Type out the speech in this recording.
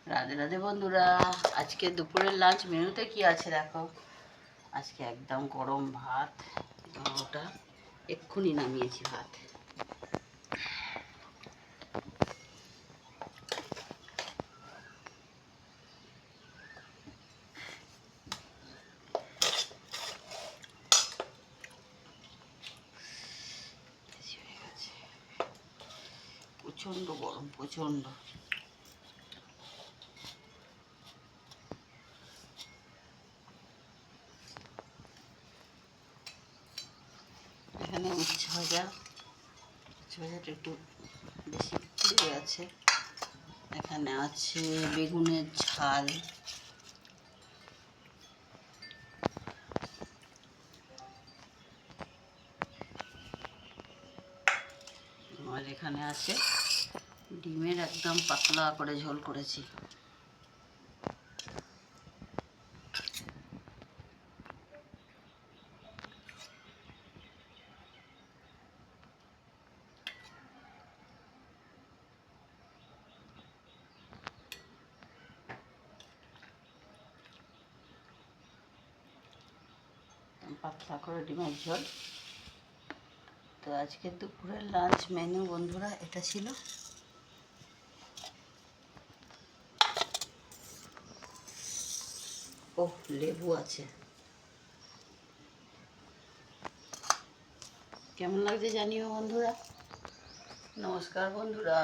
রাধে রাধে বন্ধুরা, আজকে দুপুরের লাঞ্চ মেনুতে কি আছে দেখো। আজকে একদম গরম ভাত, ওটা এক্ষুনি নামিয়েছি ভাত। প্রচণ্ড গরম, প্রচণ্ড। এখানে উচ্ছে ভাজাটা একটু বেশি দিয়ে আছে। এখানে আছে বেগুনের ঝাল, আর এখানে আছে ডিমের একদম পাতলা করে ঝোল করেছি। পাতলা করে ডিমের ঝোল। তো আজকে দুপুরের লাঞ্চ মেনু বন্ধুরা এটা ছিল। ও লেবু আছে। কেমন লাগছে জানিও বন্ধুরা। নমস্কার বন্ধুরা।